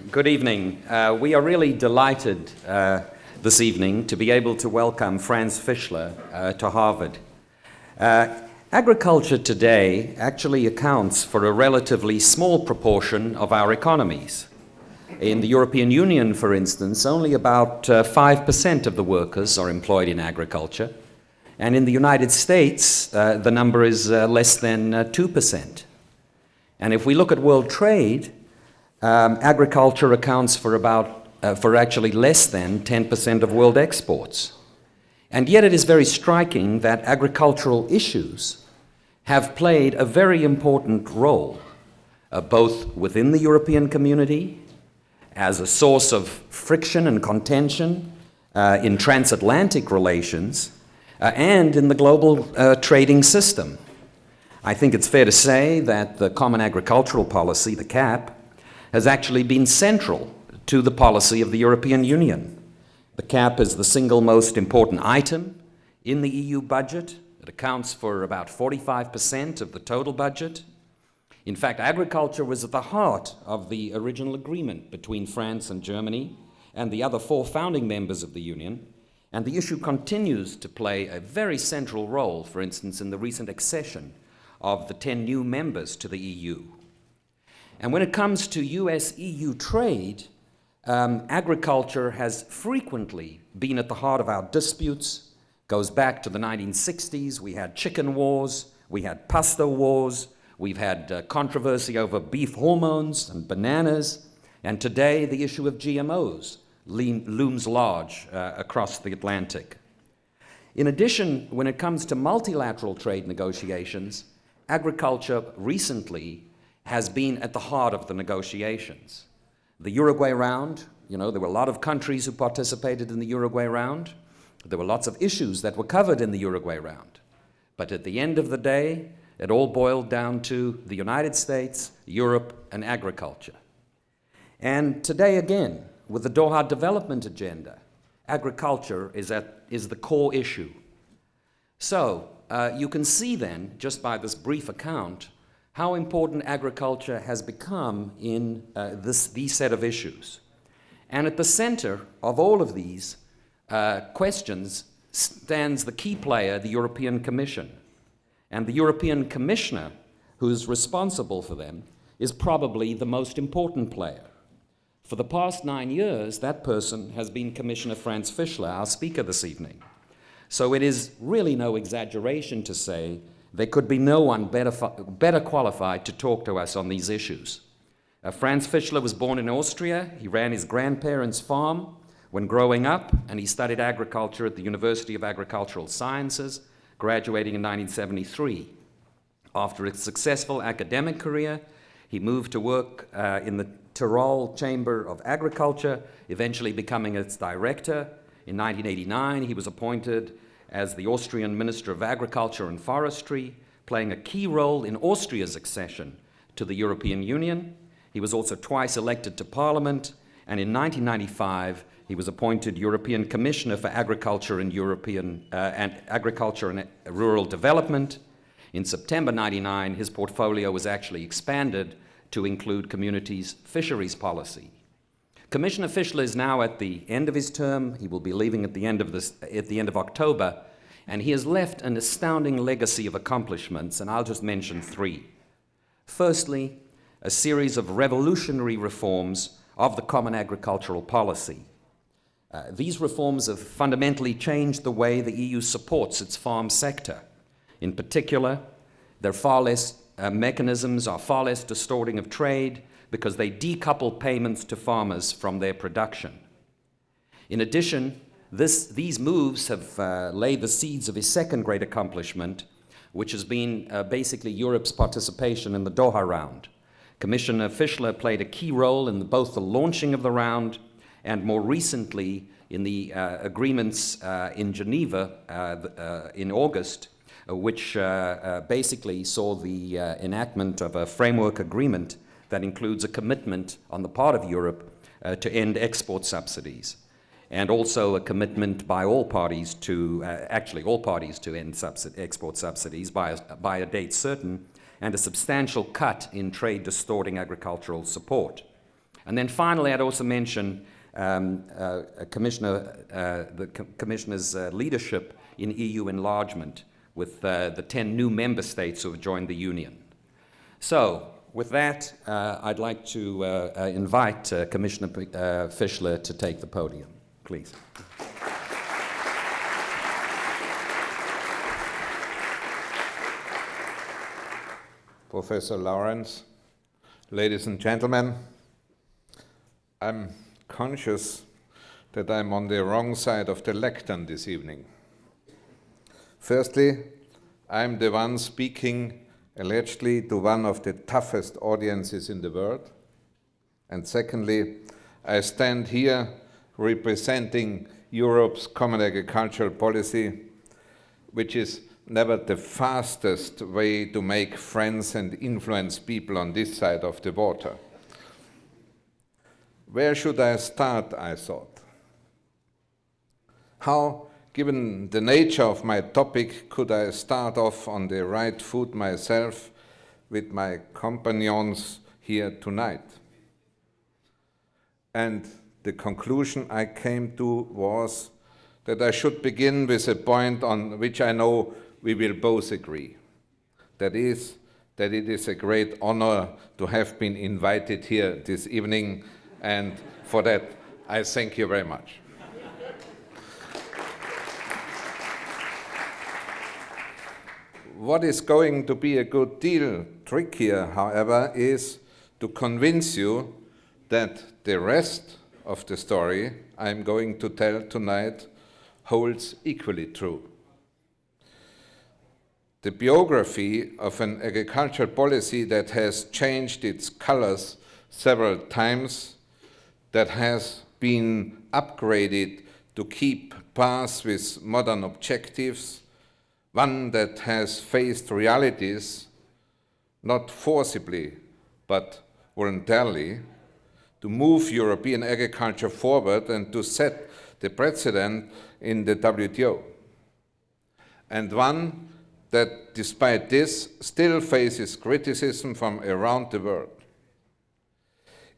Good evening. We are really delighted this evening to be able to welcome Franz Fischler to Harvard. Agriculture today actually accounts for a relatively small proportion of our economies. In the European Union, for instance, only about 5% of the workers are employed in agriculture. And in the United States, the number is less than 2%. And if we look at world trade, agriculture accounts for actually less than 10% of world exports. And yet it is very striking that agricultural issues have played a very important role, both within the European community, as a source of friction and contention in transatlantic relations, and in the global trading system. I think it's fair to say that the Common Agricultural Policy, the CAP, has actually been central to the policy of the European Union. The CAP is the single most important item in the EU budget. It accounts for about 45% of the total budget. In fact, agriculture was at the heart of the original agreement between France and Germany and the other four founding members of the Union, and the issue continues to play a very central role, for instance, in the recent accession of the 10 new members to the EU. And when it comes to US-EU trade, agriculture has frequently been at the heart of our disputes. Goes back to the 1960s. We had chicken wars, we had pasta wars, we've had controversy over beef hormones and bananas, and today the issue of GMOs looms large across the Atlantic. In addition, when it comes to multilateral trade negotiations, agriculture recently has been at the heart of the negotiations. The Uruguay round, there were a lot of countries who participated in the Uruguay round. There were lots of issues that were covered in the Uruguay round. But at the end of the day, it all boiled down to the United States, Europe, and agriculture. And today again, with the Doha Development Agenda, agriculture is the core issue. So you can see then, just by this brief account, how important agriculture has become in these set of issues. And at the center of all of these questions stands the key player, the European Commission. And the European Commissioner, who's responsible for them, is probably the most important player. For the past 9 years, that person has been Commissioner Franz Fischler, our speaker this evening. So it is really no exaggeration to say there could be no one better qualified to talk to us on these issues. Franz Fischler was born in Austria. He ran his grandparents' farm when growing up, and he studied agriculture at the University of Agricultural Sciences, graduating in 1973. After a successful academic career, he moved to work in the Tyrol Chamber of Agriculture, eventually becoming its director. In 1989, he was appointed as the Austrian Minister of Agriculture and Forestry, playing a key role in Austria's accession to the European Union. He was also twice elected to Parliament, and in 1995, he was appointed European Commissioner for Agriculture and Agriculture and Rural Development. In September 1999, his portfolio was actually expanded to include communities' fisheries policy. Commissioner Fischler is now at the end of his term. He will be leaving at the end of October, and he has left an astounding legacy of accomplishments, and I'll just mention 3. Firstly, a series of revolutionary reforms of the Common Agricultural Policy. These reforms have fundamentally changed the way the EU supports its farm sector. In particular, mechanisms are far less distorting of trade, because they decouple payments to farmers from their production. In addition, these moves have laid the seeds of his second great accomplishment, which has been basically Europe's participation in the Doha round. Commissioner Fischler played a key role in both the launching of the round and more recently in the agreements in Geneva in August, which basically saw the enactment of a framework agreement that includes a commitment on the part of Europe to end export subsidies, and also a commitment by all parties to end export subsidies by a date certain, and a substantial cut in trade-distorting agricultural support. And then finally, I'd also mention the Commissioner's leadership in EU enlargement with the 10 new member states who have joined the Union. So, with that, I'd like to invite Commissioner Fischler to take the podium, please. Professor Lawrence, ladies and gentlemen, I'm conscious that I'm on the wrong side of the lectern this evening. Firstly, I'm the one speaking allegedly to one of the toughest audiences in the world. And secondly, I stand here representing Europe's common agricultural policy, which is never the fastest way to make friends and influence people on this side of the water. Where should I start, I thought. How, given the nature of my topic, could I start off on the right foot myself with my companions here tonight? And the conclusion I came to was that I should begin with a point on which I know we will both agree. That is, that it is a great honor to have been invited here this evening, and for that I thank you very much. What is going to be a good deal trickier, however, is to convince you that the rest of the story I'm going to tell tonight holds equally true. The biography of an agricultural policy that has changed its colors several times, that has been upgraded to keep pace with modern objectives, one that has faced realities, not forcibly, but voluntarily, to move European agriculture forward and to set the precedent in the WTO. And one that, despite this, still faces criticism from around the world.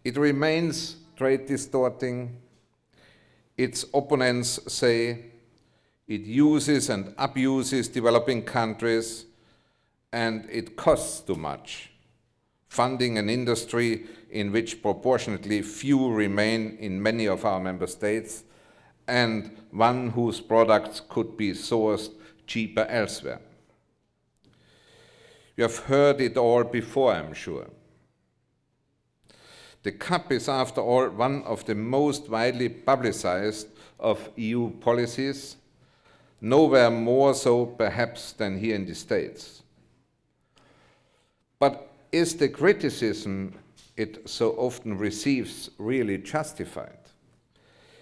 It remains trade distorting. Its opponents say it uses and abuses developing countries, and it costs too much, funding an industry in which proportionately few remain in many of our member states, and one whose products could be sourced cheaper elsewhere. You have heard it all before, I'm sure. The CAP is, after all, one of the most widely publicized of EU policies, nowhere more so perhaps than here in the States. But is the criticism it so often receives really justified?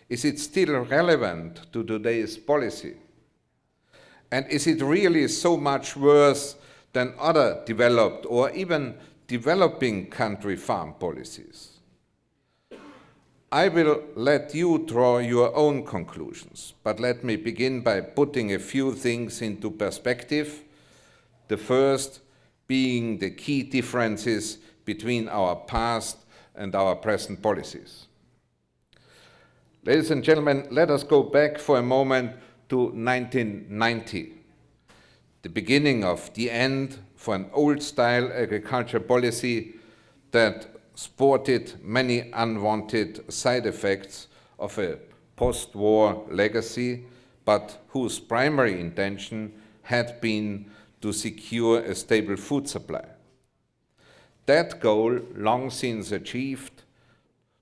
Is it still relevant to today's policy? And is it really so much worse than other developed or even developing country farm policies? I will let you draw your own conclusions, but let me begin by putting a few things into perspective. The first being the key differences between our past and our present policies. Ladies and gentlemen, let us go back for a moment to 1990. The beginning of the end for an old-style agricultural policy that sported many unwanted side effects of a post-war legacy, but whose primary intention had been to secure a stable food supply. That goal, long since achieved,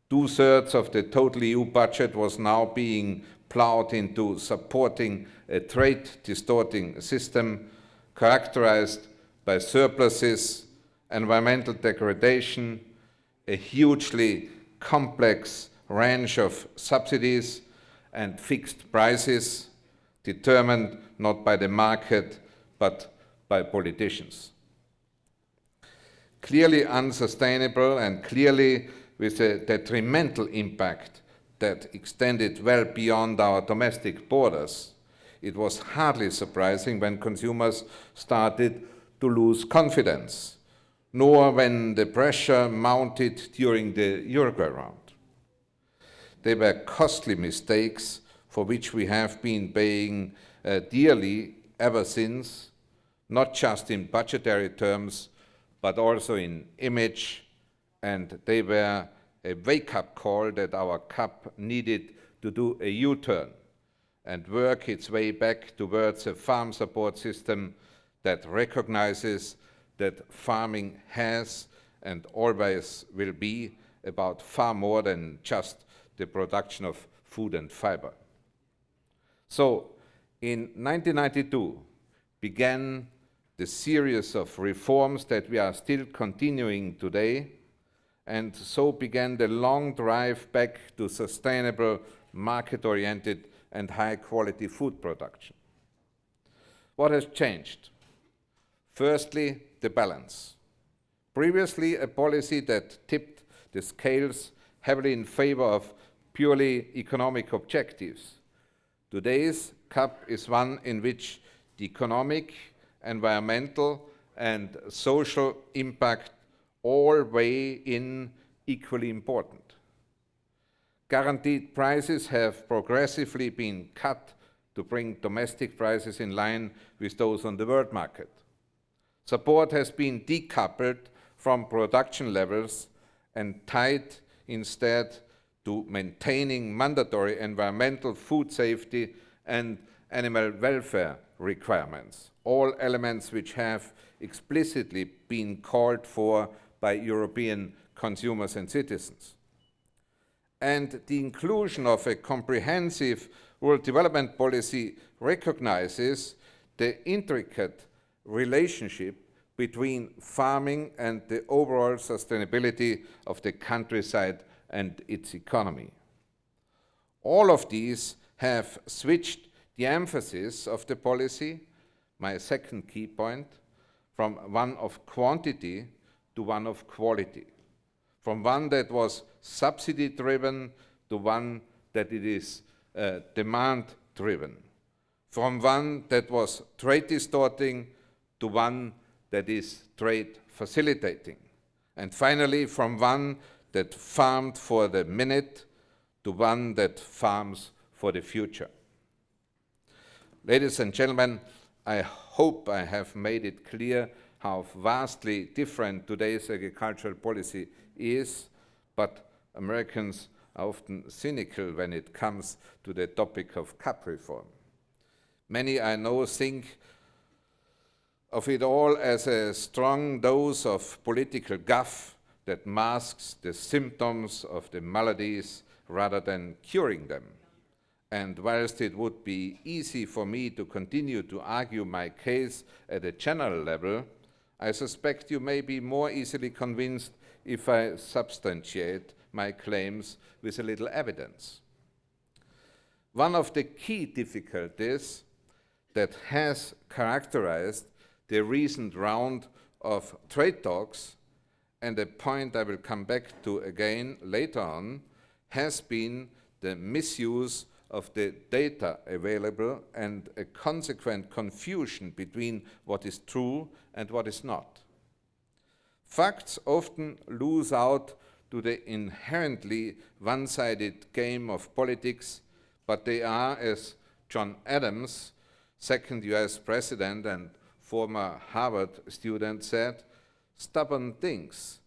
2/3 of the total EU budget was now being plowed into supporting a trade-distorting system characterized by surpluses, environmental degradation, a hugely complex range of subsidies and fixed prices determined not by the market but by politicians. Clearly unsustainable and clearly with a detrimental impact that extended well beyond our domestic borders, it was hardly surprising when consumers started to lose confidence, nor when the pressure mounted during the Uruguay round. They were costly mistakes for which we have been paying dearly ever since, not just in budgetary terms, but also in image, and they were a wake-up call that our CAP needed to do a U-turn and work its way back towards a farm support system that recognizes that farming has and always will be about far more than just the production of food and fiber. So, in 1992 began the series of reforms that we are still continuing today, and so began the long drive back to sustainable, market-oriented and high-quality food production. What has changed? Firstly, the balance. Previously, a policy that tipped the scales heavily in favor of purely economic objectives. Today's CAP is one in which the economic, environmental, and social impact all weigh in equally important. Guaranteed prices have progressively been cut to bring domestic prices in line with those on the world market. Support has been decoupled from production levels and tied instead to maintaining mandatory environmental, food safety, and animal welfare requirements, all elements which have explicitly been called for by European consumers and citizens. And the inclusion of a comprehensive rural development policy recognizes the intricate relationship between farming and the overall sustainability of the countryside and its economy. All of these have switched the emphasis of the policy, my second key point, from one of quantity to one of quality, from one that was subsidy-driven to one that it is demand-driven, from one that was trade-distorting to one that is trade-facilitating, and finally from one that farmed for the minute to one that farms for the future. Ladies and gentlemen, I hope I have made it clear how vastly different today's agricultural policy is, but Americans are often cynical when it comes to the topic of CAP reform. Many I know think of it all as a strong dose of political guff that masks the symptoms of the maladies rather than curing them. And whilst it would be easy for me to continue to argue my case at a general level, I suspect you may be more easily convinced if I substantiate my claims with a little evidence. One of the key difficulties that has characterized the recent round of trade talks, and a point I will come back to again later on, has been the misuse of the data available and a consequent confusion between what is true and what is not. Facts often lose out to the inherently one-sided game of politics, but they are, as John Adams, second US president and former Harvard student, said, stubborn things.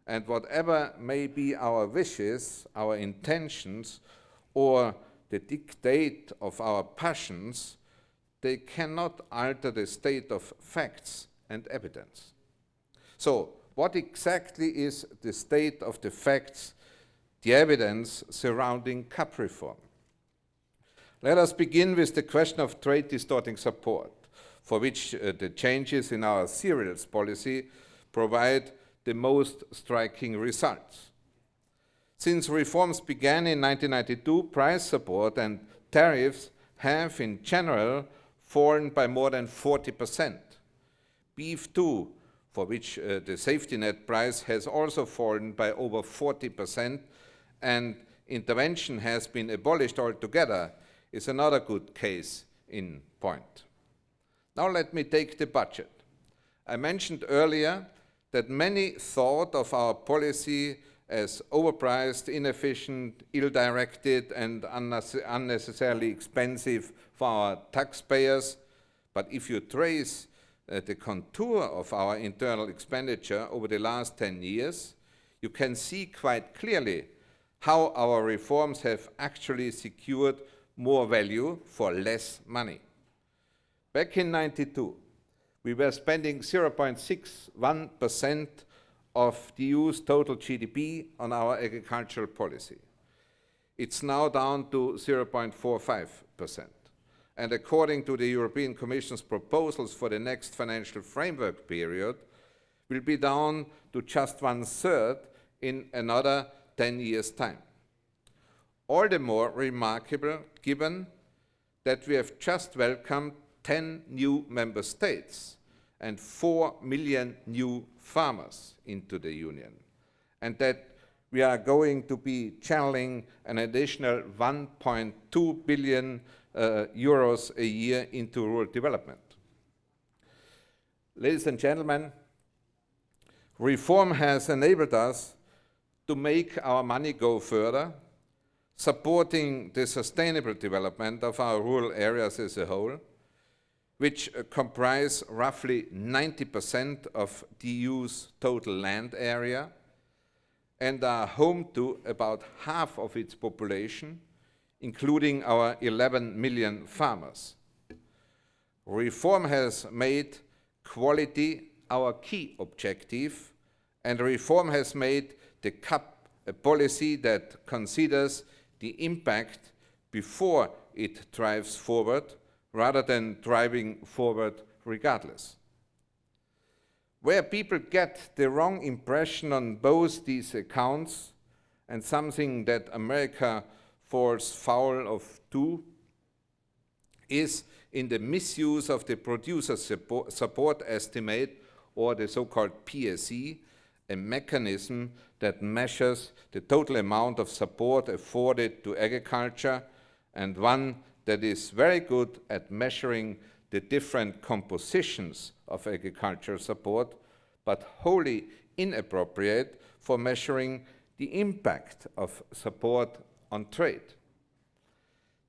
And whatever may be our wishes, our intentions, or the dictate of our passions, they cannot alter the state of facts and evidence. So, what exactly is the state of the facts, the evidence surrounding CAP reform? Let us begin with the question of trade distorting support, for which the changes in our cereals policy provide the most striking results. Since reforms began in 1992, price support and tariffs have in general fallen by more than 40%. Beef too, for which the safety net price has also fallen by over 40%, and intervention has been abolished altogether, is another good case in point. Now let me take the budget. I mentioned earlier that many thought of our policy as overpriced, inefficient, ill-directed, and unnecessarily expensive for our taxpayers. But if you trace the contour of our internal expenditure over the last 10 years, you can see quite clearly how our reforms have actually secured more value for less money. Back in 1992, we were spending 0.61% of the EU's total GDP on our agricultural policy. It's now down to 0.45%. And according to the European Commission's proposals for the next financial framework period, will be down to just 1/3 in another 10 years' time. All the more remarkable given that we have just welcomed 10 new member states and 4 million new farmers into the Union, and that we are going to be channeling an additional 1.2 billion euros a year into rural development. Ladies and gentlemen, reform has enabled us to make our money go further, supporting the sustainable development of our rural areas as a whole, which comprise roughly 90% of the EU's total land area and are home to about half of its population, including our 11 million farmers. Reform has made quality our key objective, and reform has made the CAP a policy that considers the impact before it drives forward, rather than driving forward regardless. Where people get the wrong impression on both these accounts, and something that America falls foul of too, is in the misuse of the producer support estimate, or the so-called PSE, a mechanism that measures the total amount of support afforded to agriculture, and one that is very good at measuring the different compositions of agricultural support, but wholly inappropriate for measuring the impact of support on trade.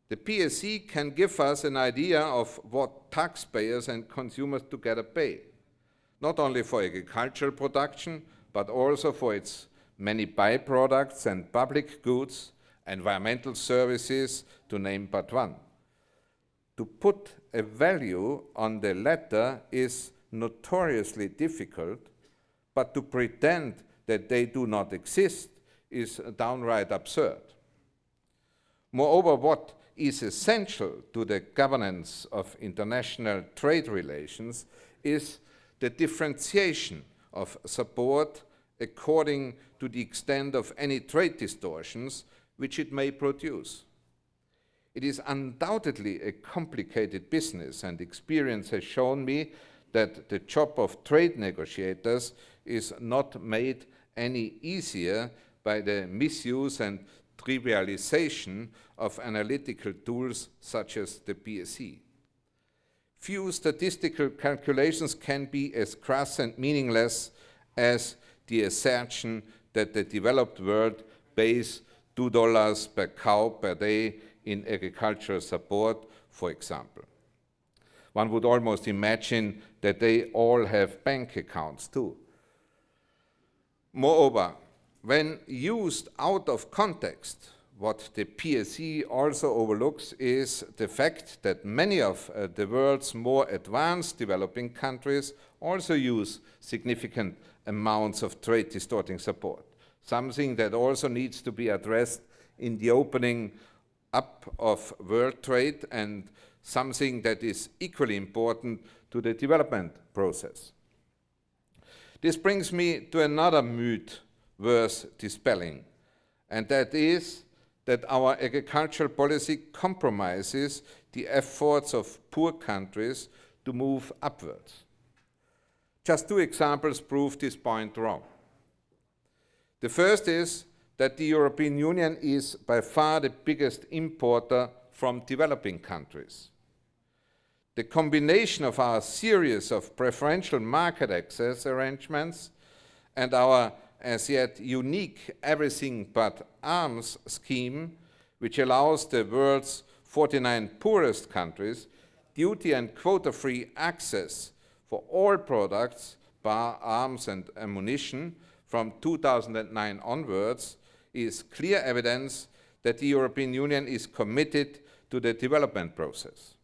The PSE can give us an idea of what taxpayers and consumers together pay, not only for agricultural production, but also for its many byproducts and public goods, environmental services, to name but one. To put a value on the latter is notoriously difficult, but to pretend that they do not exist is downright absurd. Moreover, what is essential to the governance of international trade relations is the differentiation of support according to the extent of any trade distortions which it may produce. It is undoubtedly a complicated business, and experience has shown me that the job of trade negotiators is not made any easier by the misuse and trivialization of analytical tools such as the PSE. Few statistical calculations can be as crass and meaningless as the assertion that the developed world pays $2 per cow per day in agricultural support, for example. One would almost imagine that they all have bank accounts too. Moreover, when used out of context, what the PSE also overlooks is the fact that many of the world's more advanced developing countries also use significant amounts of trade distorting support, something that also needs to be addressed in the opening up of world trade, and something that is equally important to the development process. This brings me to another myth worth dispelling, and that is that our agricultural policy compromises the efforts of poor countries to move upwards. Just two examples prove this point wrong. The first is that the European Union is by far the biggest importer from developing countries. The combination of our series of preferential market access arrangements And our as yet unique everything but arms scheme, which allows the world's 49 poorest countries duty and quota-free access for all products, bar arms and ammunition, from 2009 onwards, is clear evidence that the European Union is committed to the development process.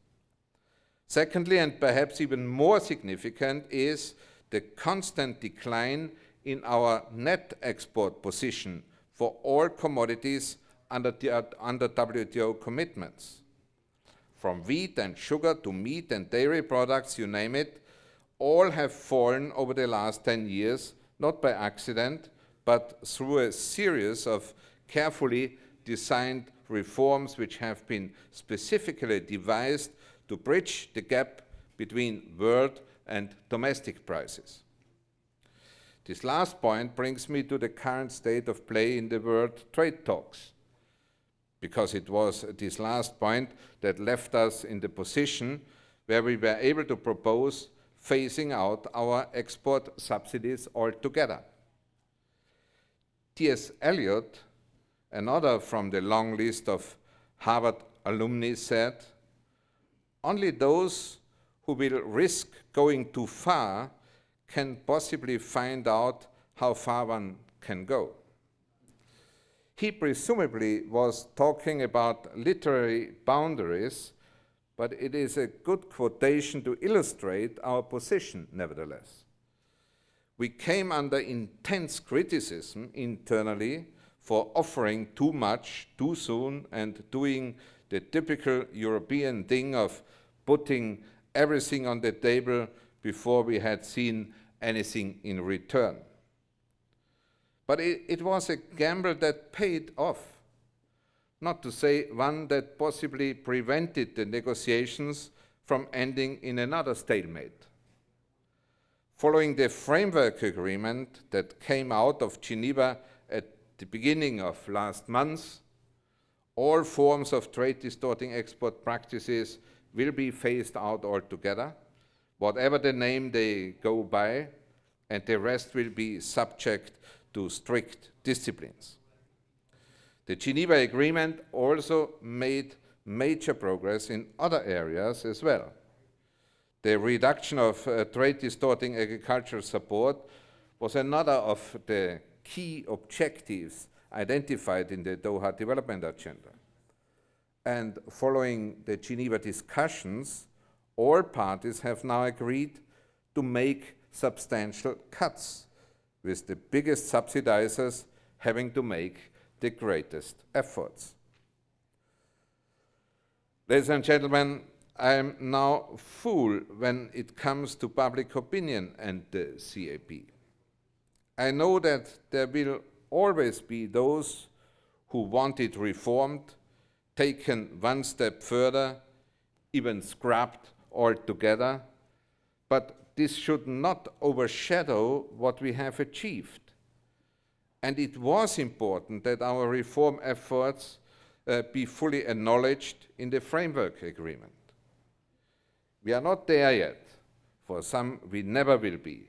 Secondly, and perhaps even more significant, is the constant decline in our net export position for all commodities under WTO commitments. From wheat and sugar to meat and dairy products, you name it, all have fallen over the last 10 years, not by accident, but through a series of carefully designed reforms which have been specifically devised to bridge the gap between world and domestic prices. This last point brings me to the current state of play in the world trade talks, because it was this last point that left us in the position where we were able to propose phasing out our export subsidies altogether. T.S. Eliot, another from the long list of Harvard alumni, said, "Only those who will risk going too far can possibly find out how far one can go." He presumably was talking about literary boundaries, but it is a good quotation to illustrate our position, nevertheless. We came under intense criticism internally for offering too much too soon and doing the typical European thing of putting everything on the table before we had seen anything in return. But it was a gamble that paid off, not to say one that possibly prevented the negotiations from ending in another stalemate. Following the framework agreement that came out of Geneva at the beginning of last month, all forms of trade distorting export practices will be phased out altogether, whatever the name they go by, and the rest will be subject to strict disciplines. The Geneva Agreement also made major progress in other areas as well. The reduction of trade distorting agricultural support was another of the key objectives identified in the Doha Development Agenda. And following the Geneva discussions, all parties have now agreed to make substantial cuts, with the biggest subsidizers having to make the greatest efforts. Ladies and gentlemen, I am now full when it comes to public opinion and the CAP. I know that there will always be those who want it reformed, taken one step further, even scrapped altogether, but this should not overshadow what we have achieved. And it was important that our reform efforts be fully acknowledged in the framework agreement. We are not there yet. For some, we never will be.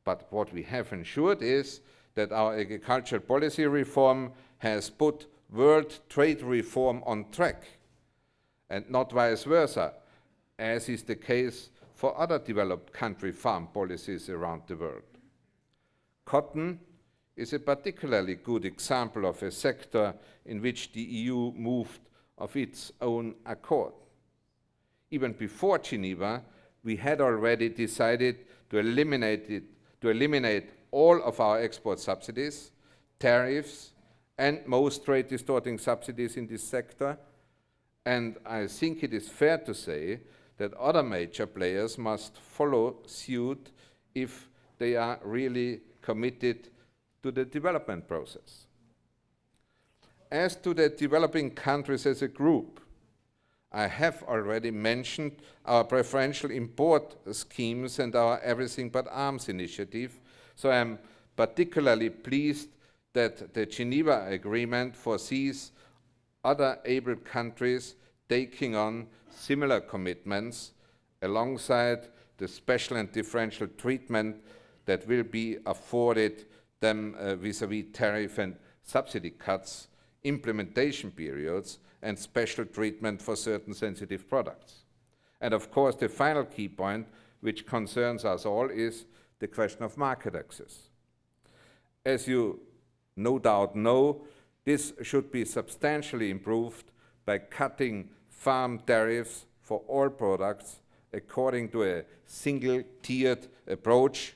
But what we have ensured is that our agricultural policy reform has put world trade reform on track, and not vice versa, as is the case for other developed country farm policies around the world. Cotton is a particularly good example of a sector in which the EU moved of its own accord. Even before Geneva, we had already decided to eliminate all of our export subsidies, tariffs, and most trade distorting subsidies in this sector, and I think it is fair to say that other major players must follow suit if they are really committed to the development process. As to the developing countries as a group, I have already mentioned our preferential import schemes and our Everything But Arms initiative, so I am particularly pleased that the Geneva Agreement foresees other able countries taking on similar commitments alongside the special and differential treatment that will be afforded them vis-à-vis tariff and subsidy cuts, implementation periods, and special treatment for certain sensitive products. And of course, the final key point, which concerns us all, is the question of market access. As you no doubt know, this should be substantially improved by cutting farm tariffs for all products according to a single-tiered approach,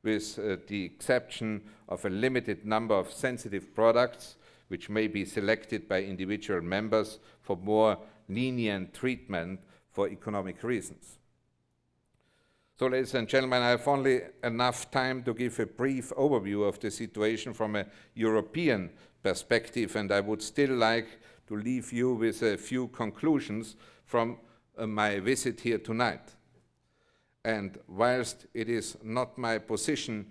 with the exception of a limited number of sensitive products which may be selected by individual members for more lenient treatment for economic reasons. So, ladies and gentlemen, I have only enough time to give a brief overview of the situation from a European perspective, and I would still like to leave you with a few conclusions from my visit here tonight. And whilst it is not my position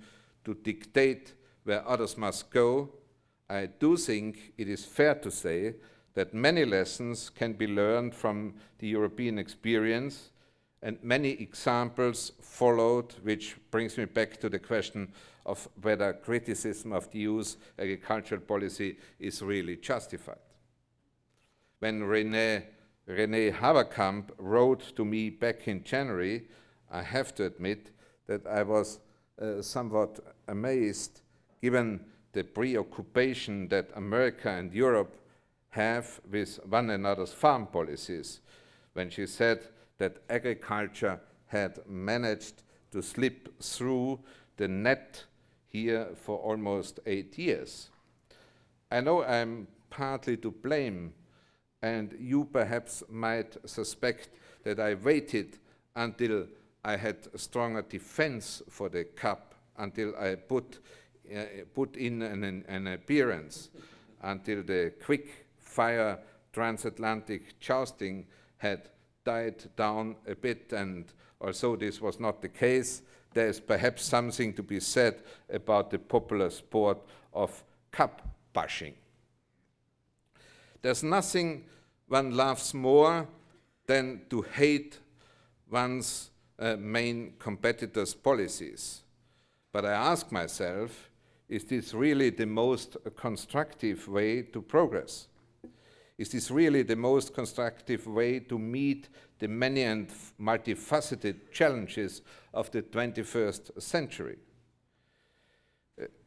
to dictate where others must go, I do think it is fair to say that many lessons can be learned from the European experience, and many examples followed, which brings me back to the question of whether criticism of the EU's agricultural policy is really justified. When René Haverkamp wrote to me back in January, I have to admit that I was somewhat amazed, given the preoccupation that America and Europe have with one another's farm policies, when she said that agriculture had managed to slip through the net here for almost 8 years. I know I'm partly to blame, and you perhaps might suspect that I waited until I had a stronger defense for the CAP, until I put in an appearance, until the quick-fire transatlantic jousting had died down a bit, and although this was not the case, there is perhaps something to be said about the popular sport of cup bashing. There's nothing one loves more than to hate one's main competitors' policies. But I ask myself, is this really the most constructive way to progress? Is this really the most constructive way to meet the many and multifaceted challenges of the 21st century?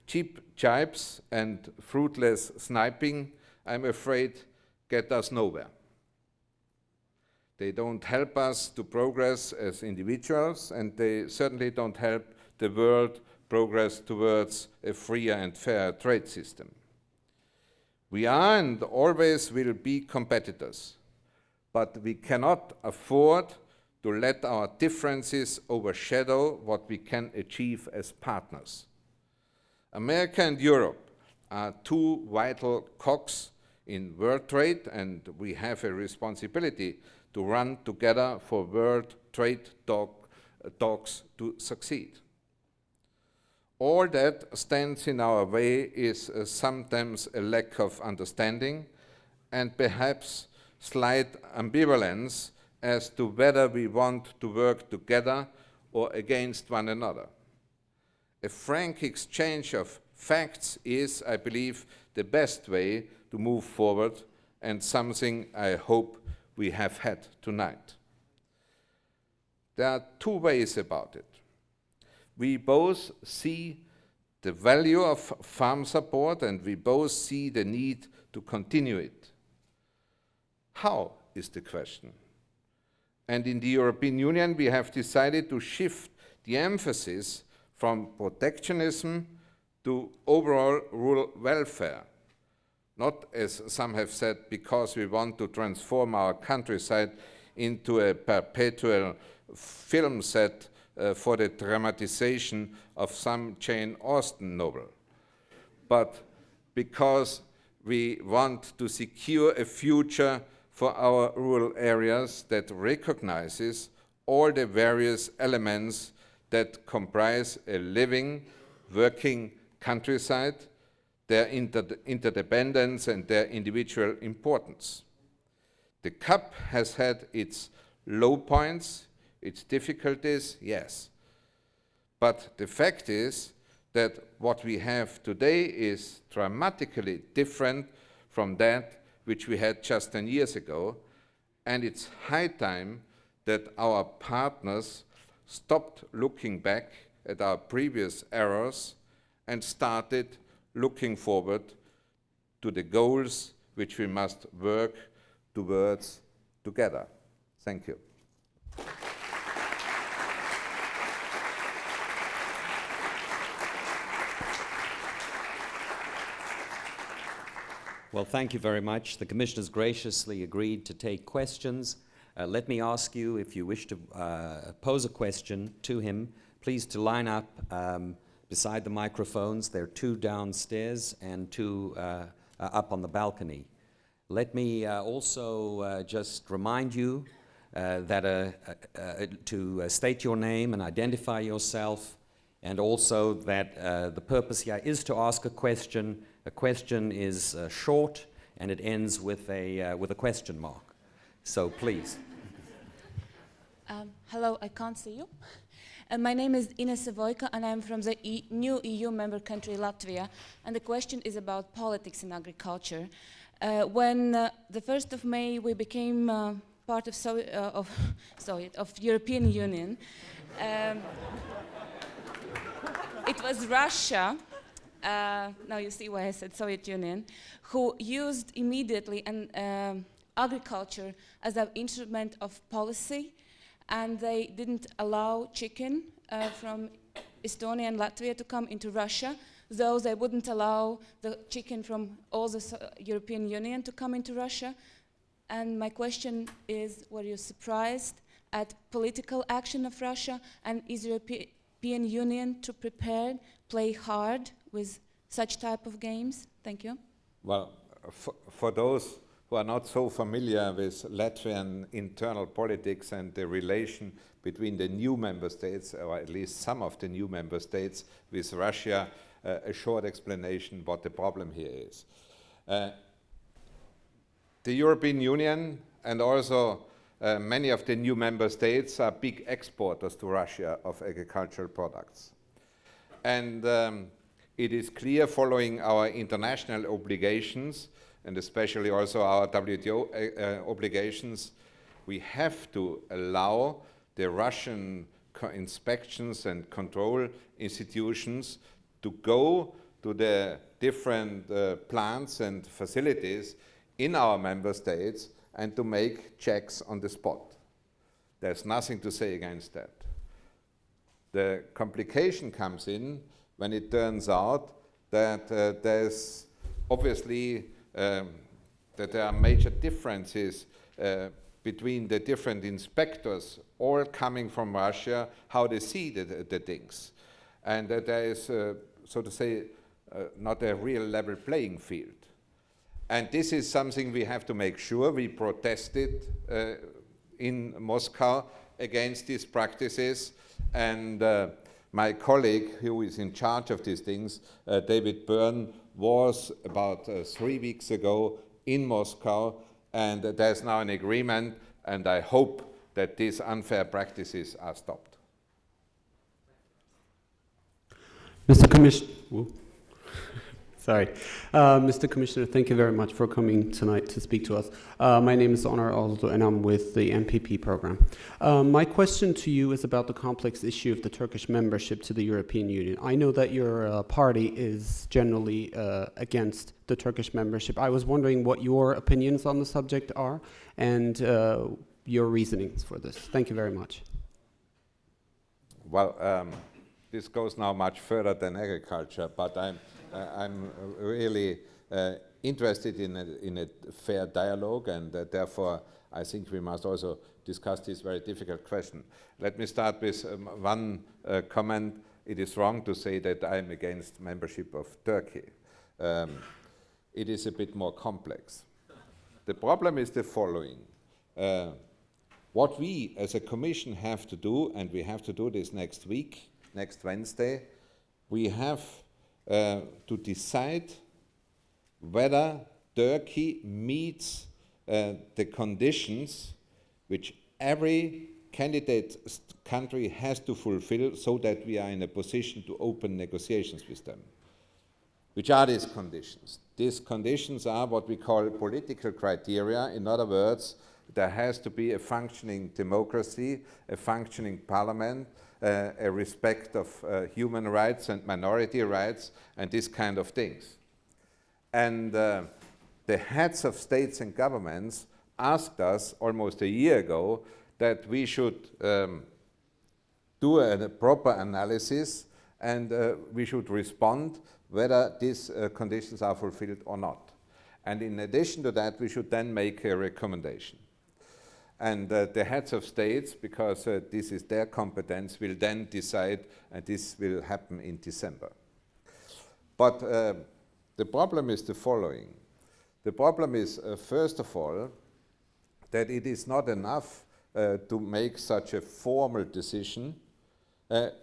Cheap jibes and fruitless sniping, I'm afraid, get us nowhere. They don't help us to progress as individuals, and they certainly don't help the world progress towards a freer and fairer trade system. We are and always will be competitors, but we cannot afford to let our differences overshadow what we can achieve as partners. America and Europe are two vital cogs in world trade, and we have a responsibility to run together for world trade talks to succeed. All that stands in our way is sometimes a lack of understanding and perhaps slight ambivalence as to whether we want to work together or against one another. A frank exchange of facts is, I believe, the best way to move forward, and something I hope we have had tonight. There are two ways about it. We both see the value of farm support, and we both see the need to continue it. How is the question? And in the European Union, we have decided to shift the emphasis from protectionism to overall rural welfare. Not, as some have said, because we want to transform our countryside into a perpetual film set for the dramatization of some Jane Austen novel, but because we want to secure a future for our rural areas that recognizes all the various elements that comprise a living, working countryside, their interdependence and their individual importance. The CAP has had its low points, its difficulties, yes. But the fact is that what we have today is dramatically different from that which we had just 10 years ago, and it's high time that our partners stopped looking back at our previous errors and started looking forward to the goals which we must work towards together. Thank you. Well, thank you very much. The Commissioners graciously agreed to take questions. Let me ask you, if you wish to pose a question to him, please to line up beside the microphones. There are 2 downstairs and 2 up on the balcony. Let me also just remind you that to state your name and identify yourself, and also that the purpose here is to ask a question. A question is short and it ends with a question mark. So please. Hello, I can't see you. My name is Ines Savojka and I'm from the new EU member country Latvia, and the question is about politics in agriculture. When the 1st of May we became part of European Union, it was Russia, now you see why I said Soviet Union, who used immediately agriculture as an instrument of policy, and they didn't allow chicken from Estonia and Latvia to come into Russia, though they wouldn't allow the chicken from all the European Union to come into Russia. And my question is, were you surprised at political action of Russia, and is European Union to play hard with such type of games? Thank you. Well, for those who are not so familiar with Latvian internal politics and the relation between the new member states, or at least some of the new member states, with Russia, a short explanation what the problem here is. The European Union and also many of the new member states are big exporters to Russia of agricultural products. And it is clear, following our international obligations, and especially also our WTO obligations, we have to allow the Russian inspections and control institutions to go to the different plants and facilities in our member states and to make checks on the spot. There's nothing to say against that. The complication comes in when it turns out that there's obviously that there are major differences between the different inspectors, all coming from Russia, how they see the things. And that there is, so to say, not a real level playing field. And this is something we have to make sure. We protested in Moscow against these practices, and my colleague who is in charge of these things, David Byrne, was about 3 weeks ago in Moscow, and there's now an agreement, and I hope that these unfair practices are stopped. Mr. Commissioner, Mr. Commissioner, thank you very much for coming tonight to speak to us. My name is Honor Aldo, and I'm with the MPP program. My question to you is about the complex issue of the Turkish membership to the European Union. I know that your party is generally against the Turkish membership. I was wondering what your opinions on the subject are and your reasonings for this. Thank you very much. Well, this goes now much further than agriculture, but I'm really interested in a fair dialogue, and therefore I think we must also discuss this very difficult question. Let me start with one comment. It is wrong to say that I'm against membership of Turkey. It is a bit more complex. The problem is the following. What we as a Commission have to do, and we have to do this next week, next Wednesday, we have to decide whether Turkey meets the conditions which every candidate country has to fulfill so that we are in a position to open negotiations with them. Which are these conditions? These conditions are what we call political criteria. In other words, there has to be a functioning democracy, a functioning parliament, a respect of human rights and minority rights, and these kind of things. And the heads of states and governments asked us almost a year ago that we should do a proper analysis and we should respond whether these conditions are fulfilled or not. And in addition to that, we should then make a recommendation. And the heads of states, because this is their competence, will then decide, and this will happen in December. But the problem is the following. The problem is, first of all, that it is not enough to make such a formal decision,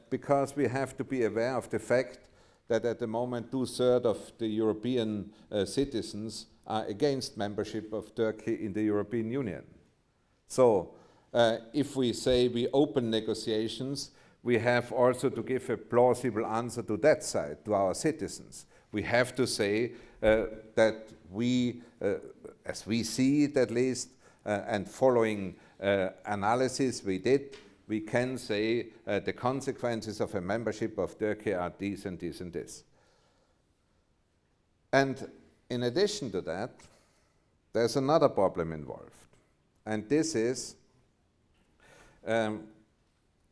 because we have to be aware of the fact that at the moment 2/3 of the European citizens are against membership of Turkey in the European Union. So if we say we open negotiations, we have also to give a plausible answer to that side, to our citizens. We have to say that we, as we see it at least, and following analysis we did, we can say the consequences of a membership of Turkey are this and this and this. And in addition to that, there's another problem involved. And this is,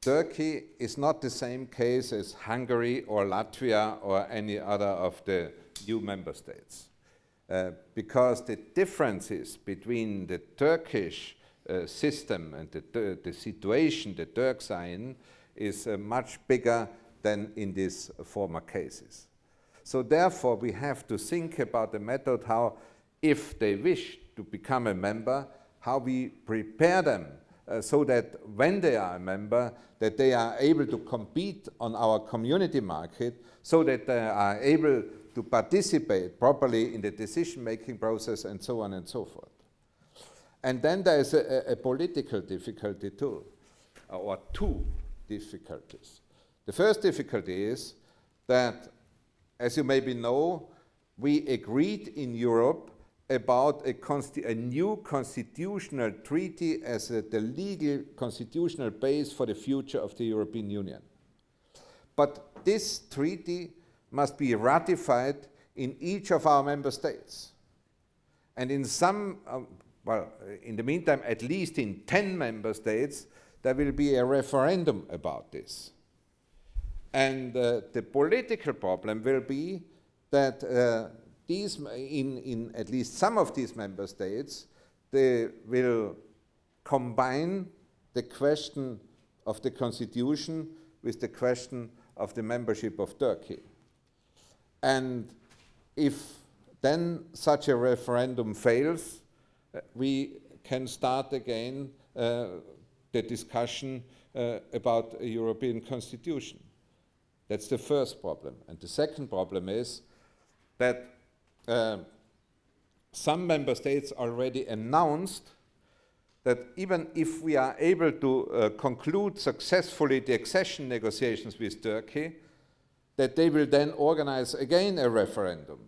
Turkey is not the same case as Hungary or Latvia or any other of the new member states. Because the differences between the Turkish system and the situation the Turks are in is much bigger than in these former cases. So therefore we have to think about the method how, if they wish to become a member, how we prepare them so that when they are a member, that they are able to compete on our community market, so that they are able to participate properly in the decision-making process and so on and so forth. And then there is a political difficulty too, or two difficulties. The first difficulty is that, as you maybe know, we agreed in Europe about a new constitutional treaty as the legal constitutional base for the future of the European Union. But this treaty must be ratified in each of our member states. And in some, well, in the meantime, at least in 10 member states, there will be a referendum about this. And the political problem will be that in at least some of these member states, they will combine the question of the constitution with the question of the membership of Turkey. And if then such a referendum fails, we can start again the discussion about a European constitution. That's the first problem. And the second problem is that some member states already announced that even if we are able to conclude successfully the accession negotiations with Turkey, that they will then organize again a referendum.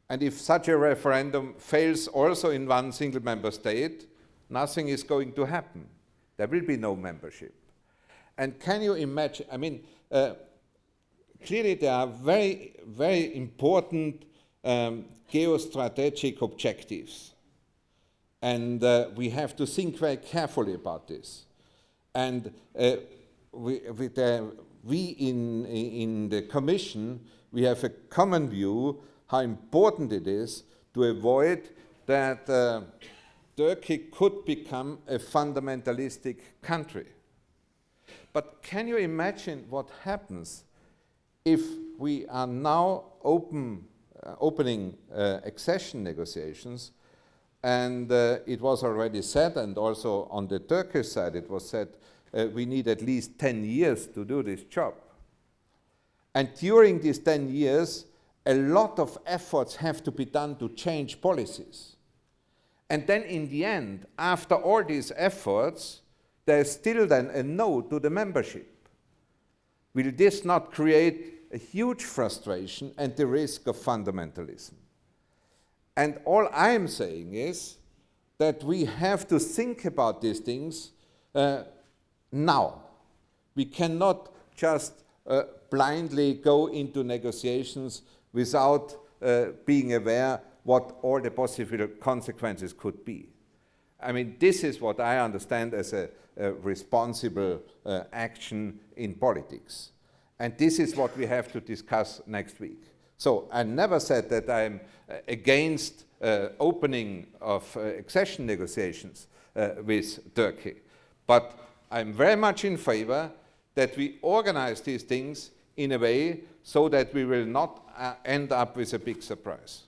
And if such a referendum fails also in one single member state, nothing is going to happen. There will be no membership. And can you imagine, I mean, clearly there are very, very important geostrategic objectives. And we have to think very carefully about this. And we in the Commission, we have a common view how important it is to avoid that Turkey could become a fundamentalistic country. But can you imagine what happens if we are now opening accession negotiations, and it was already said, and also on the Turkish side it was said, we need at least 10 years to do this job. And during these 10 years, a lot of efforts have to be done to change policies. And then in the end, after all these efforts, there is still then a no to the membership. Will this not create a huge frustration and the risk of fundamentalism? And all I'm saying is that we have to think about these things now. We cannot just blindly go into negotiations without being aware what all the possible consequences could be. I mean, this is what I understand as a responsible action in politics. And this is what we have to discuss next week. So I never said that I'm against opening of accession negotiations with Turkey. But I'm very much in favor that we organize these things in a way so that we will not end up with a big surprise.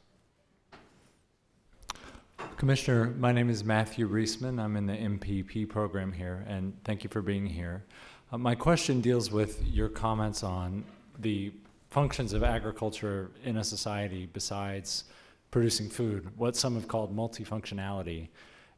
Commissioner, my name is Matthew Reisman. I'm in the MPP program here, and thank you for being here. My question deals with your comments on the functions of agriculture in a society besides producing food, what some have called multifunctionality.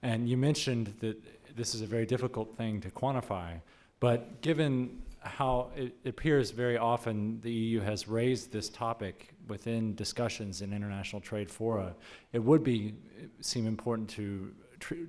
And you mentioned that this is a very difficult thing to quantify, but given how it appears very often the EU has raised this topic within discussions in international trade fora, it would seem important to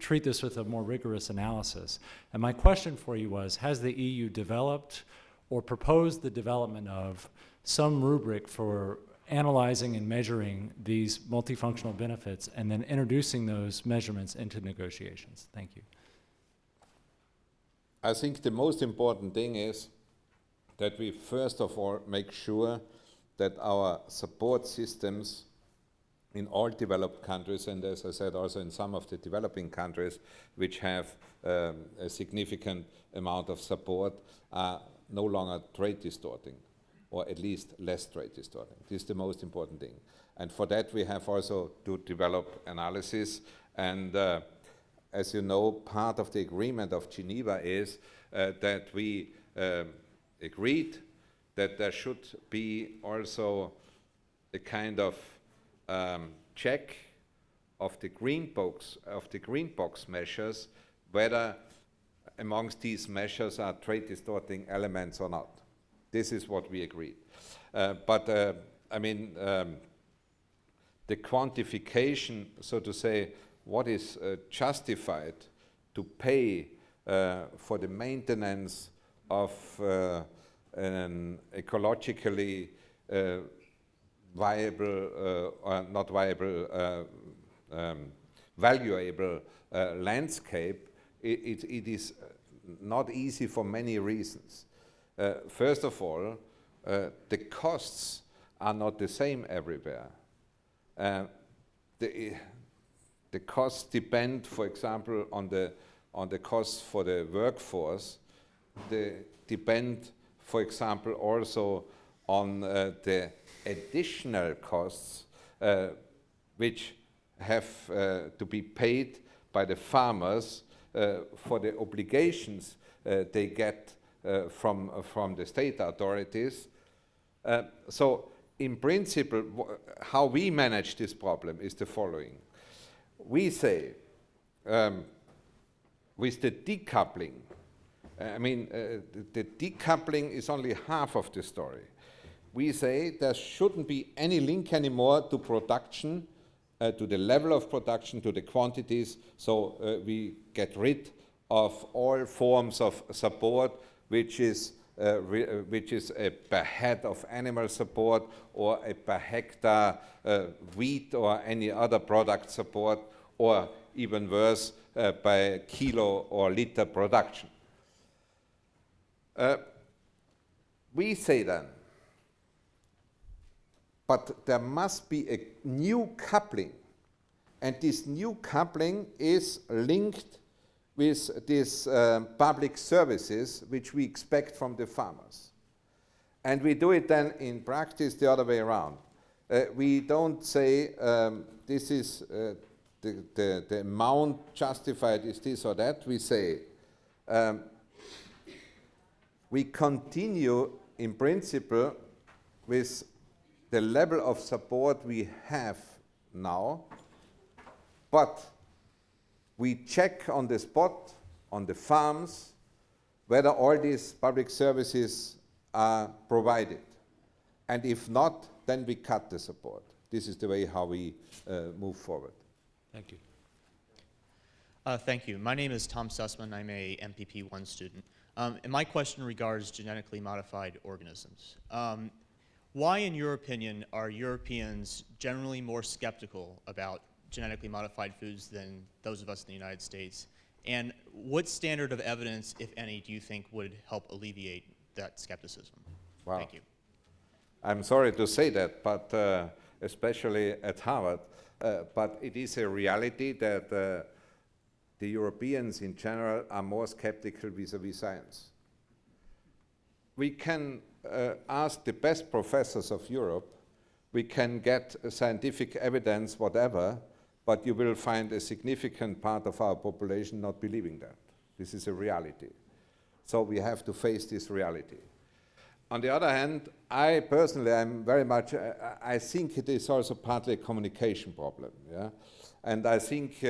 treat this with a more rigorous analysis. And my question for you was, has the EU developed or proposed the development of some rubric for analyzing and measuring these multifunctional benefits and then introducing those measurements into negotiations? Thank you. I think the most important thing is that we first of all make sure that our support systems in all developed countries, and as I said also in some of the developing countries which have a significant amount of support, are no longer trade distorting, or at least less trade distorting. This is the most important thing. And for that we have also to develop analysis, and as you know, part of the agreement of Geneva is that we agreed that there should be also a kind of check of the green box measures, whether amongst these measures are trade distorting elements or not. This is what we agreed. I mean, the quantification, so to say, what is justified to pay for the maintenance of an ecologically viable or not viable, valuable landscape, it is not easy for many reasons. First of all, the costs are not the same everywhere. The costs depend, for example, on the costs for the workforce. They depend, for example, also on the additional costs which have to be paid by the farmers for the obligations they get from the state authorities. So in principle, how we manage this problem is the following. We say, with the decoupling, I mean, the decoupling is only half of the story. We say there shouldn't be any link anymore to production, to the level of production, to the quantities, so we get rid of all forms of support which is a per head of animal support or a per hectare wheat or any other product support, or even worse, by kilo or liter production. We say then, but there must be a new coupling, and this new coupling is linked with these public services which we expect from the farmers. And we do it then in practice the other way around. We don't say this is the amount justified is this or that. We say we continue in principle with the level of support we have now, but we check on the spot, on the farms, whether all these public services are provided. And if not, then we cut the support. This is the way how we move forward. Thank you. Thank you. My name is Tom Sussman. I'm a MPP1 student. And my question regards genetically modified organisms. Why, in your opinion, are Europeans generally more skeptical about genetically modified foods than those of us in the United States? And what standard of evidence, if any, do you think would help alleviate that skepticism? Wow. Thank you. I'm sorry to say that, but especially at Harvard, but it is a reality that the Europeans in general are more skeptical vis-à-vis science. We can ask the best professors of Europe, we can get scientific evidence, whatever, but you will find a significant part of our population not believing that. This is a reality. So we have to face this reality. On the other hand, I personally am very much, I think it is also partly a communication problem. Yeah? And I think,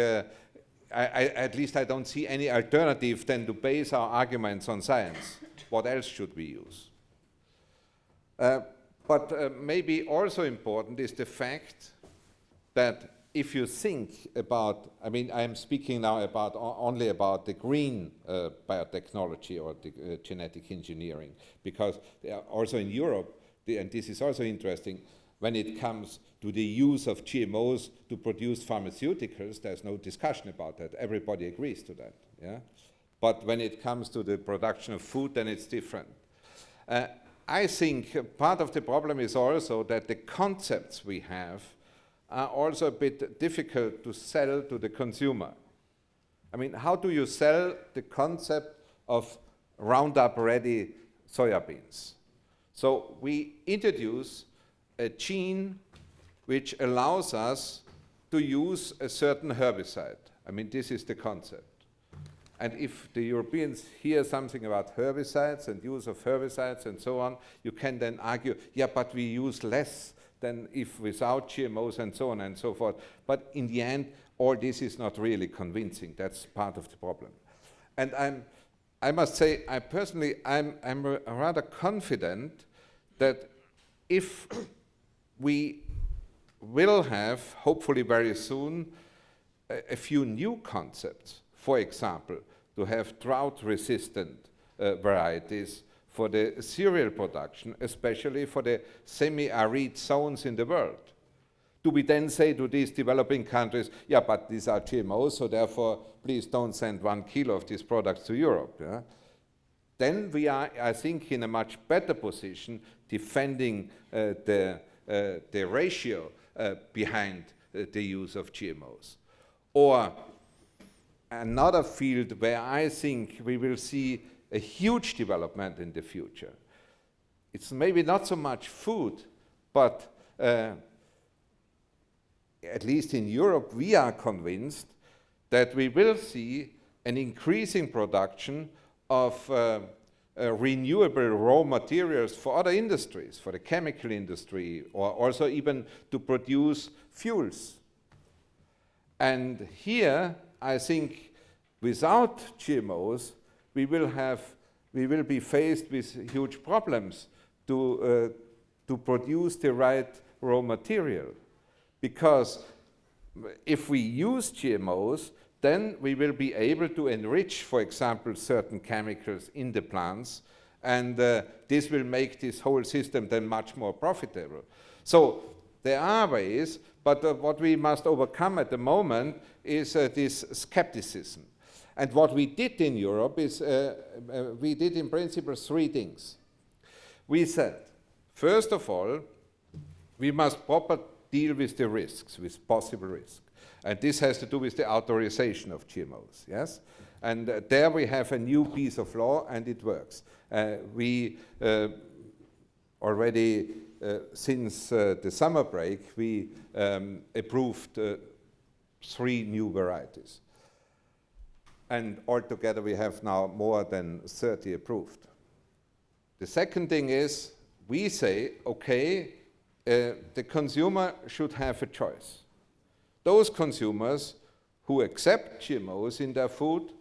at least I don't see any alternative than to base our arguments on science. What else should we use? But maybe also important is the fact that if you think about, I mean, I am speaking now about only about the green biotechnology or the genetic engineering, because also in Europe, and this is also interesting, when it comes to the use of GMOs to produce pharmaceuticals, there's no discussion about that. Everybody agrees to that. Yeah? But when it comes to the production of food, then it's different. I think part of the problem is also that the concepts we have are also a bit difficult to sell to the consumer. I mean, how do you sell the concept of Roundup-ready soybeans? So we introduce a gene which allows us to use a certain herbicide. I mean, this is the concept. And if the Europeans hear something about herbicides and use of herbicides and so on, you can then argue, yeah, but we use less than if without GMOs and so on and so forth. But in the end, all this is not really convincing. That's part of the problem. And I must say, I'm rather confident that if we will have, hopefully very soon, a few new concepts, for example, to have drought-resistant varieties for the cereal production, especially for the semi-arid zones in the world. Do we then say to these developing countries, yeah, but these are GMOs, so therefore please don't send 1 kilo of these products to Europe? Yeah? Then we are, I think, in a much better position defending the ratio behind the use of GMOs. Or another field where I think we will see a huge development in the future. It's maybe not so much food, but at least in Europe, we are convinced that we will see an increasing production of renewable raw materials for other industries, for the chemical industry, or also even to produce fuels. And here, I think, without GMOs, we will be faced with huge problems to produce the right raw material. Because if we use GMOs, then we will be able to enrich, for example, certain chemicals in the plants, and this will make this whole system then much more profitable. So there are ways, but what we must overcome at the moment is this skepticism. And what we did in Europe is, we did in principle 3 things. We said, first of all, we must properly deal with the risks, with possible risks. And this has to do with the authorization of GMOs, yes? And there we have a new piece of law, and it works. We already, since the summer break, we approved 3 new varieties. And altogether we have now more than 30 approved. The second thing is, we say, okay, the consumer should have a choice. Those consumers who accept GMOs in their food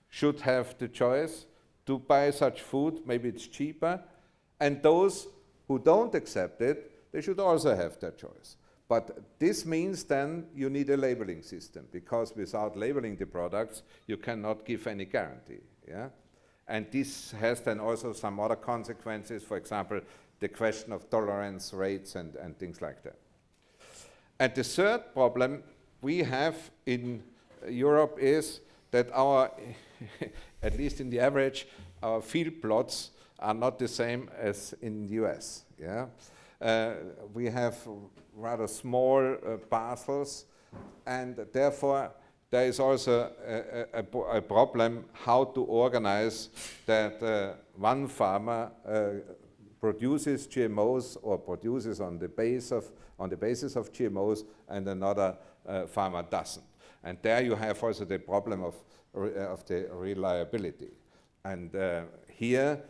should have the choice to buy such food, maybe it's cheaper, and those who don't accept it, they should also have their choice. But this means then you need a labeling system, because without labeling the products, you cannot give any guarantee. Yeah? And this has then also some other consequences, for example, the question of tolerance rates and things like that. And the third problem we have in Europe is that our, at least in the average, our field plots are not the same as in the US. Yeah? We have rather small parcels, and therefore there is also a problem how to organize that one farmer produces GMOs or produces on the basis of GMOs, and another farmer doesn't. And there you have also the problem of the reliability. And here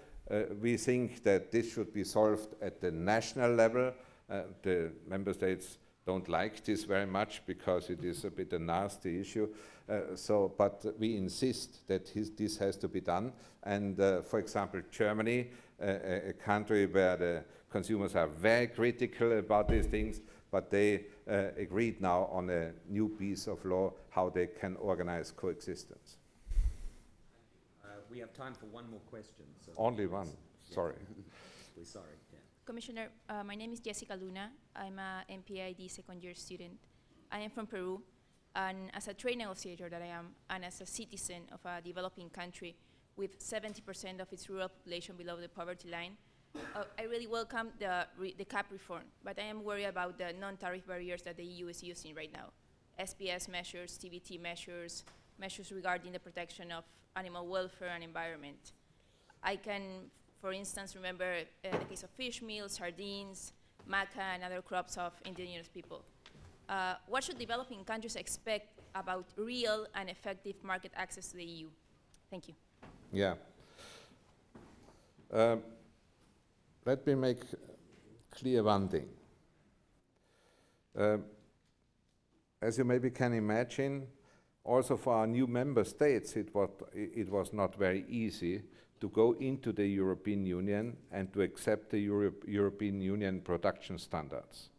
we think that this should be solved at the national level. The member states don't like this very much because it is a bit a nasty issue. But we insist that this has to be done. And for example, Germany, a country where the consumers are very critical about these things, but they agreed now on a new piece of law how they can organize coexistence. We have time for one more question. So Only one, sorry. We're sorry. Yeah. Commissioner, my name is Jessica Luna. I'm a MPID second year student. I am from Peru, and as a trade negotiator that I am, and as a citizen of a developing country with 70% of its rural population below the poverty line, I really welcome the CAP reform, but I am worried about the non-tariff barriers that the EU is using right now. SPS measures, TBT measures, measures regarding the protection of animal welfare and environment. I can, for instance, remember the case of fish meal, sardines, maca, and other crops of indigenous people. What should developing countries expect about real and effective market access to the EU? Thank you. Yeah. Let me make clear one thing. As you maybe can imagine, also for our new member states, it was not very easy to go into the European Union and to accept the European Union production standards.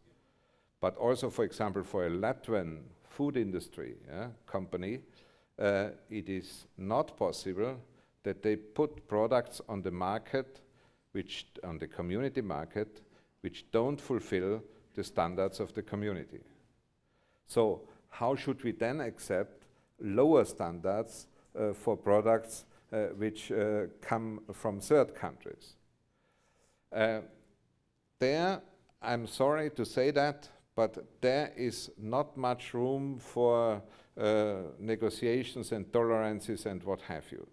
But also, for example, for a Latvian food industry company, it is not possible that they put products on the market, on the community market, which don't fulfill the standards of the community. So how should we then accept lower standards for products which come from third countries? There, I'm sorry to say that, but there is not much room for negotiations and tolerances and what have you.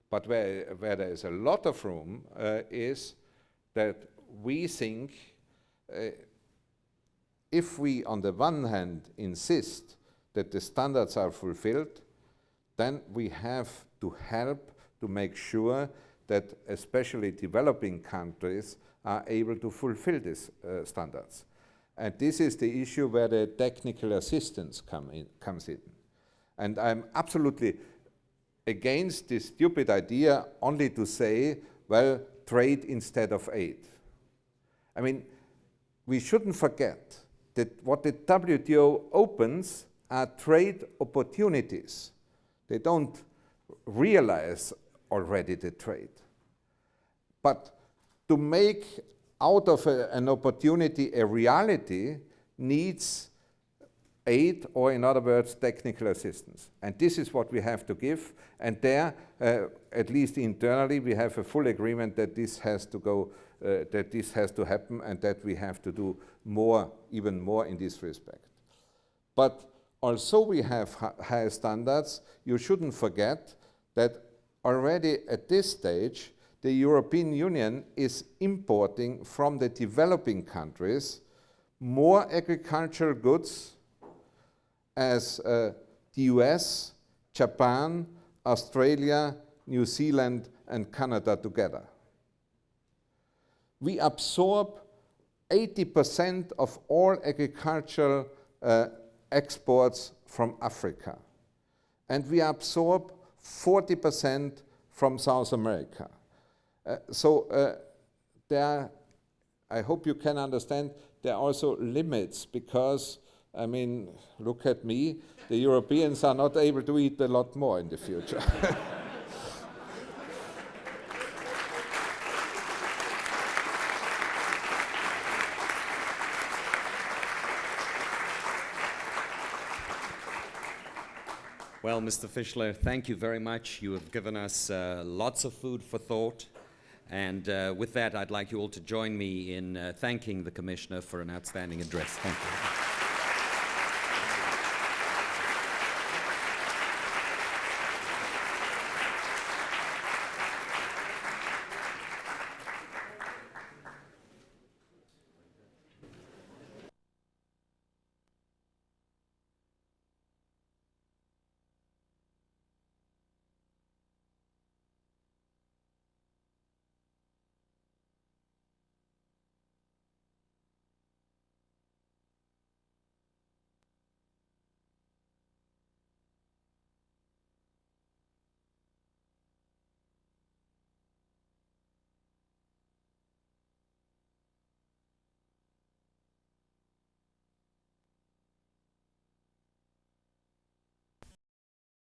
But where there is a lot of room is that we think if we, on the one hand, insist that the standards are fulfilled, then we have to help to make sure that especially developing countries are able to fulfill these standards. And this is the issue where the technical assistance comes in. And I'm absolutely against this stupid idea only to say, well, trade instead of aid. I mean, we shouldn't forget that what the WTO opens are trade opportunities. They don't realize already the trade. But to make out of an opportunity a reality needs aid, or in other words, technical assistance. And this is what we have to give. And there, at least internally, we have a full agreement that this has to go, that this has to happen, and that we have to do more, even more in this respect. But also we have higher standards. You shouldn't forget that already at this stage, the European Union is importing from the developing countries more agricultural goods as the US, Japan, Australia, New Zealand, and Canada together. We absorb 80% of all agricultural exports from Africa. And we absorb 40% from South America. I hope you can understand there are also limits because, I mean, look at me, the Europeans are not able to eat a lot more in the future. Well, Mr. Fischler, thank you very much. You have given us lots of food for thought. And with that, I'd like you all to join me in thanking the Commissioner for an outstanding address. Thank you.